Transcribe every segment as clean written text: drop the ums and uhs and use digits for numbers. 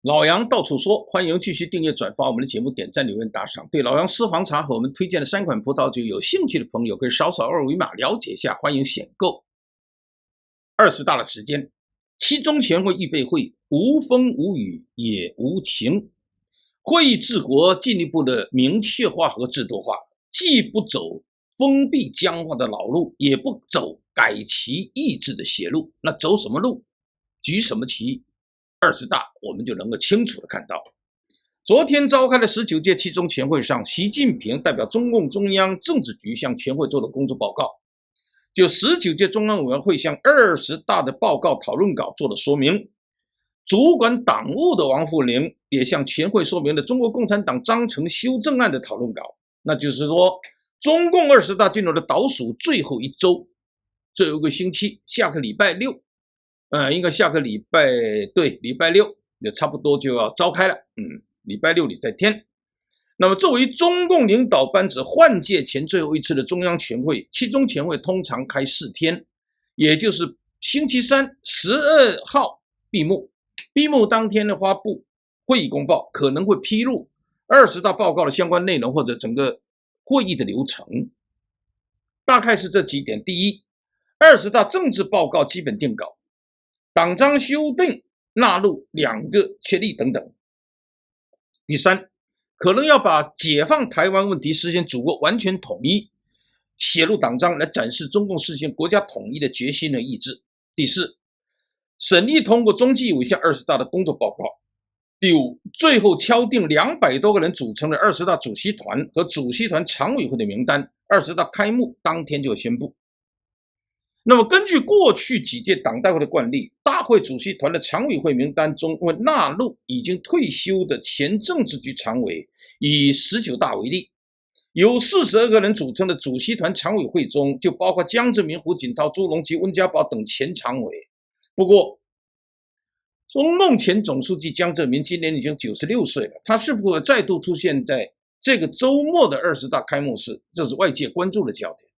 老杨到处说，欢迎继续订阅转发我们的节目，点赞留言打赏。对老杨私房茶和我们推荐的3款葡萄酒有兴趣的朋友，可以扫扫二维码了解一下，欢迎选购。20大的时间，期中全会预备会无风无雨也无晴，会议治国进一步的明确化和制度化，既不走封闭僵化的老路，也不走改旗易帜的邪路。那走什么路，举什么旗？20大我们就能够清楚的看到。昨天召开的19届期中全会上，习近平代表中共中央政治局向全会做了工作报告，就19届中央委员会向20大的报告讨论稿做了说明。主管党务的王沪宁也向全会说明了中国共产党章程修正案的讨论稿，那就是说中共20大进入了倒数最后一周，最后一个星期，下个礼拜六应该下个礼拜，对，礼拜六也差不多就要召开了。礼拜六礼拜天。那么作为中共领导班子换届前最后一次的中央全会，期中全会通常开4天，也就是星期三12号闭幕。闭幕当天的发布会议公报，可能会披露20大报告的相关内容或者整个会议的流程。大概是这几点：第一，20大政治报告基本定稿，党章修订纳入2个确立等等。第三，可能要把解放台湾问题实现祖国完全统一写入党章，来展示中共实现国家统一的决心和意志。第四，审议通过中纪委向20大的工作报告。第五，最后敲定200多个人组成的20大主席团和主席团常委会的名单，20大开幕当天就宣布。那么根据过去几届党代会的惯例，大会主席团的常委会名单中会纳入已经退休的前政治局常委。以19大为例，由42个人组成的主席团常委会中，就包括江泽民、胡锦涛、朱镕基、温家宝等前常委。不过中共前总书记江泽民今年已经96岁了，他是否再度出现在这个周末的20大开幕式，这是外界关注的焦点。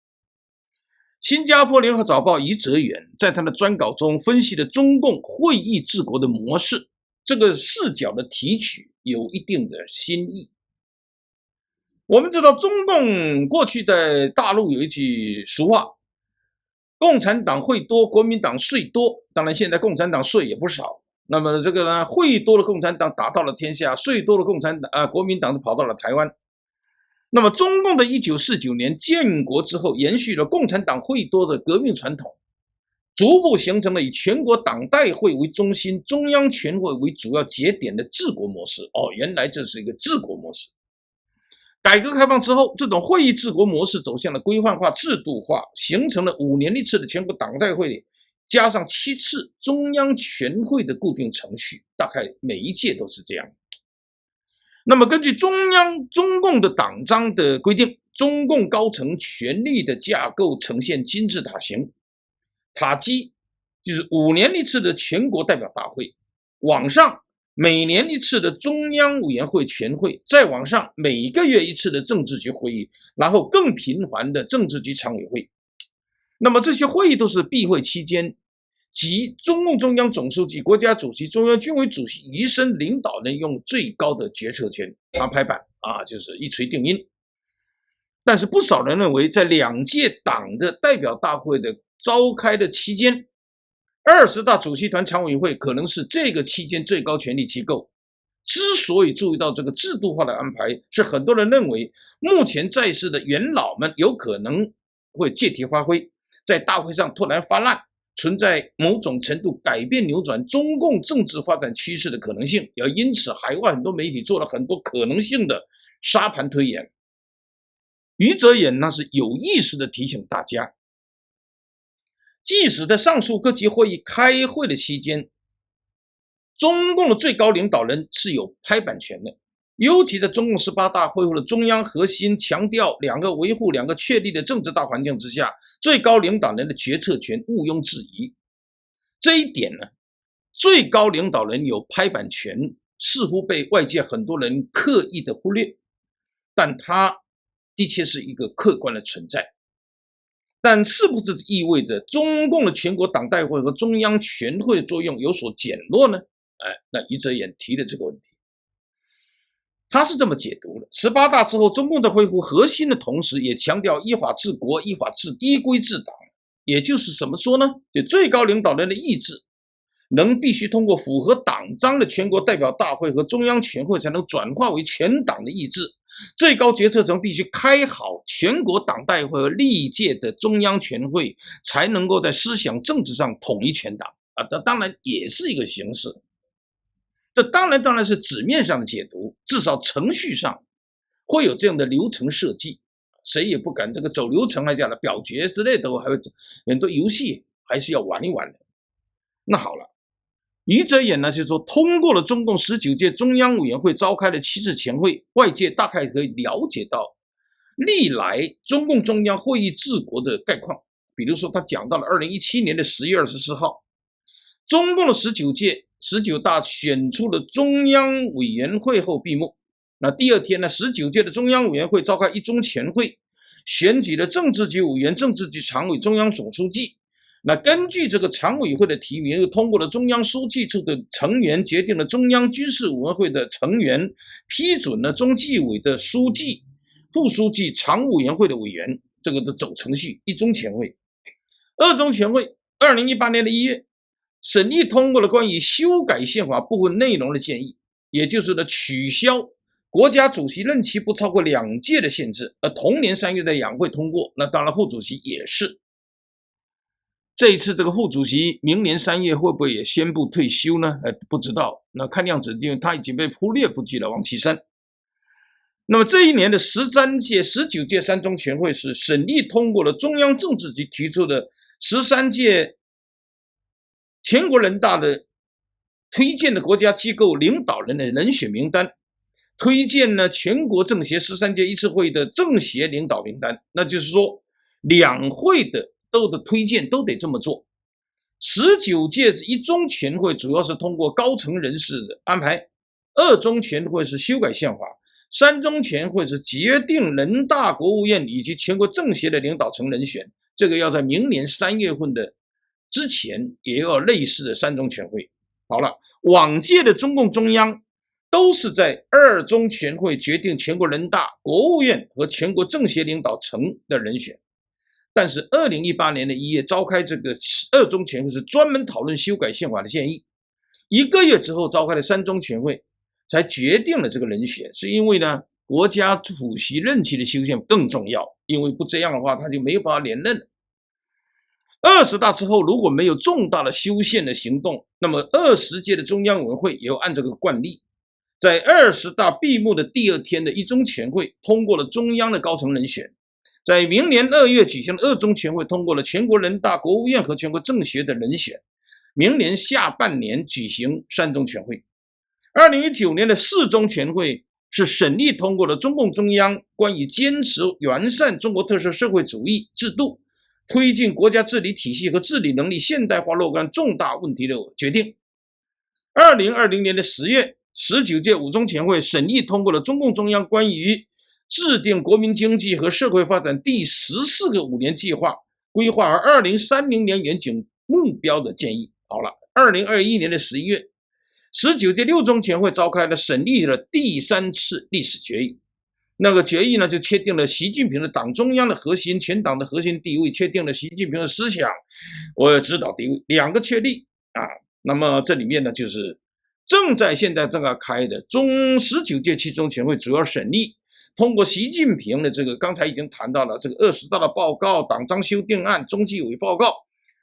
新加坡联合早报余则远在他的专稿中分析了中共会议治国的模式，这个视角的提取有一定的新意。我们知道中共过去在大陆有一句俗话，共产党会多，国民党税多，当然现在共产党税也不少。那么这个呢，会多的共产党打到了天下，税多的国民党跑到了台湾。那么中共的1949年建国之后，延续了共产党会多的革命传统，逐步形成了以全国党代会为中心，中央全会为主要节点的治国模式。原来这是一个治国模式。改革开放之后，这种会议治国模式走向了规范化、制度化，形成了5年1次的全国党代会，加上7次中央全会的固定程序，大概每一届都是这样。那么根据中共的党章的规定，中共高层权力的架构呈现金字塔形，塔基就是5年1次的全国代表大会，往上每年1次的中央委员会全会，再往上每个月1次的政治局会议，然后更频繁的政治局常委会。那么这些会议都是闭会期间，即中共中央总书记、国家主席、中央军委主席以身领导人用最高的决策权他拍板就是一锤定音。但是不少人认为，在2届党的代表大会的召开的期间，20大主席团常委会可能是这个期间最高权力机构。之所以注意到这个制度化的安排，是很多人认为目前在世的元老们有可能会借题发挥，在大会上突然发难，存在某种程度改变扭转中共政治发展趋势的可能性，而因此海外很多媒体做了很多可能性的沙盘推演。余则远那是有意识的提醒大家，即使在上述各级会议开会的期间，中共的最高领导人是有拍板权的，尤其在中共18大会后的中央核心强调维护2个确立的政治大环境之下，最高领导人的决策权毋庸置疑。这一点呢，最高领导人有拍板权似乎被外界很多人刻意的忽略，但它的确是一个客观的存在。但是不是意味着中共的全国党代会和中央全会的作用有所减弱呢？那余则演提了这个问题，他是这么解读的：18大之后，中共在恢复核心的同时，也强调依法治国、依规治党，也就是怎么说呢？就最高领导人的意志必须通过符合党章的全国代表大会和中央全会才能转化为全党的意志。最高决策层必须开好全国党代会和历届的中央全会，才能够在思想政治上统一全党这当然也是一个形式。这当然是纸面上的解读，至少程序上会有这样的流程设计，谁也不敢这个走流程来讲的表决之类的，还有很多游戏还是要玩一玩的。那好了，余则演呢就是说，通过了中共19届中央委员会召开的7次全会，外界大概可以了解到历来中共中央会议治国的概况。比如说他讲到了2017年的10月24号，中共的19大选出了中央委员会后闭幕。那第二天呢，19届的中央委员会召开一中全会，选举了政治局委员、政治局常委、中央总书记。那根据这个常委会的提名，又通过了中央书记处的成员，决定了中央军事委员会的成员，批准了中纪委的书记、副书记、常务委员会的委员，这个的走程序。一中全会、二中全会2018年的1月审议通过了关于修改宪法部分内容的建议，也就是呢取消国家主席任期不超过2届的限制，而同年3月在两会通过。那当然副主席也是。这一次这个副主席明年3月会不会也宣布退休呢？不知道。那看样子因为他已经被忽略不计了，王岐山。那么这一年的19届3中全会是审议通过了中央政治局提出的13届全国人大的推荐的国家机构领导人的人选名单，推荐呢全国政协13届一次会的政协领导名单。那就是说两会的推荐都得这么做。19届一中全会主要是通过高层人士的安排，二中全会是修改宪法，三中全会是决定人大、国务院以及全国政协的领导层人选。这个要在明年3月份的之前也要类似的三中全会。好了，往届的中共中央都是在二中全会决定全国人大、国务院和全国政协领导层的人选。但是2018年的1月召开这个二中全会是专门讨论修改宪法的建议，1个月之后召开的三中全会才决定了这个人选。是因为呢国家主席任期的修宪更重要，因为不这样的话他就没有办法连任了。20大之后如果没有重大的修宪的行动，那么20届的中央委员会也要按这个惯例，在20大闭幕的第二天的一中全会通过了中央的高层人选，在明年2月举行的二中全会通过了全国人大、国务院和全国政协的人选，明年下半年举行三中全会。2019年的4中全会是审议通过了中共中央关于坚持完善中国特色社会主义制度、推进国家治理体系和治理能力现代化若干重大问题的决定。2020年的10月19届5中全会审议通过了中共中央关于制定国民经济和社会发展第14个5年计划规划和2030年远景目标的建议。好了，2021年的11月19届6中全会召开了审议了第3次历史决议。那个决议呢就确定了习近平的党中央的核心、全党的核心地位，确定了习近平的思想和指导地位，2个确立那么这里面呢就是现在正在开的19届7中全会主要审议通过习近平的这个刚才已经谈到了这个20大的报告、党章修订案、中纪委报告，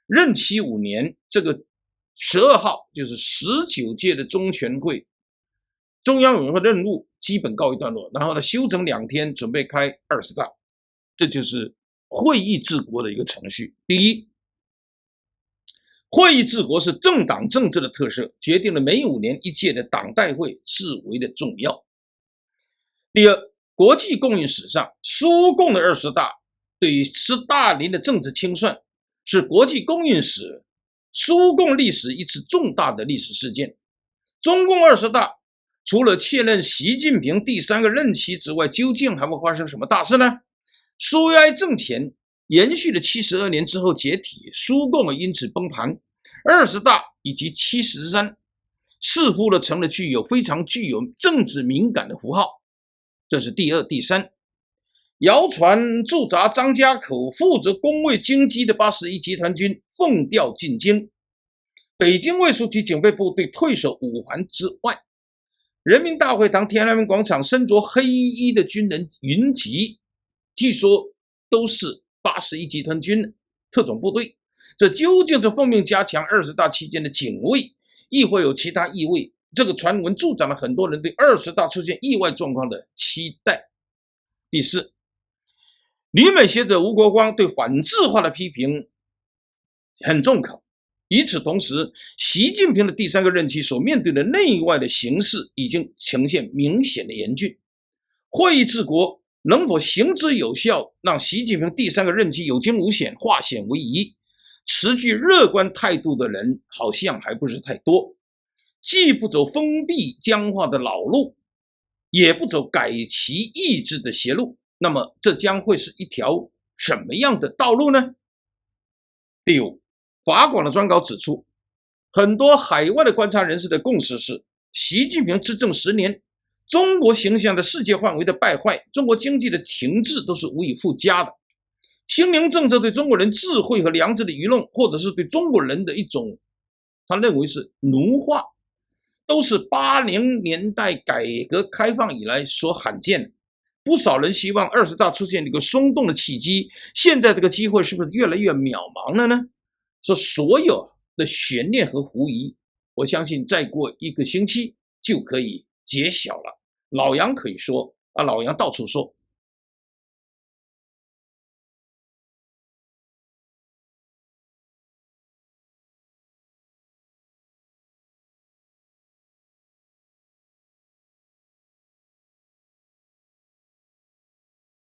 任期5年。这个12号就是19届的中全会中央委员会任务基本告一段落，然后呢休整2天准备开20大。这就是会议治国的一个程序。第一，会议治国是政党政治的特色，决定了每5年1届的党代会至为的重要。第二，国际共运史上苏共的20大对于斯大林的政治清算是国际共运史苏共历史一次重大的历史事件。中共20大除了确认习近平第3个任期之外，究竟还会发生什么大事呢？苏维埃政权延续了72年之后解体，苏共因此崩盘。20大以及73似乎呢成了非常具有政治敏感的符号。这是第二。第三，谣传驻扎张家口负责工卫京畿的81集团军奉调进京，北京卫戍及警备部队退守五环之外，人民大会堂天安门广场身着黑衣的军人云集，据说都是81集团军特种部队。这究竟是奉命加强20大期间的警卫，亦或有其他意味？这个传闻助长了很多人对20大出现意外状况的期待。第四，旅美学者吴国光对反制化的批评很重口。与此同时，习近平的第三个任期所面对的内外的形势已经呈现明显的严峻。会议治国能否行之有效，让习近平第三个任期有惊无险，化险为夷，持具乐观态度的人好像还不是太多。既不走封闭僵化的老路，也不走改其意志的邪路，那么这将会是一条什么样的道路呢？第五，法广的专稿指出，很多海外的观察人士的共识是，习近平执政10年，中国形象的世界范围的败坏，中国经济的停滞都是无以复加的。清零政策对中国人智慧和良知的愚弄，或者是对中国人的一种他认为是奴化，都是80年代改革开放以来所罕见的。不少人希望20大出现一个松动的契机，现在这个机会是不是越来越渺茫了呢？说所有的悬念和狐疑，我相信再过1个星期就可以揭晓了。老杨可以说啊，老杨到处说，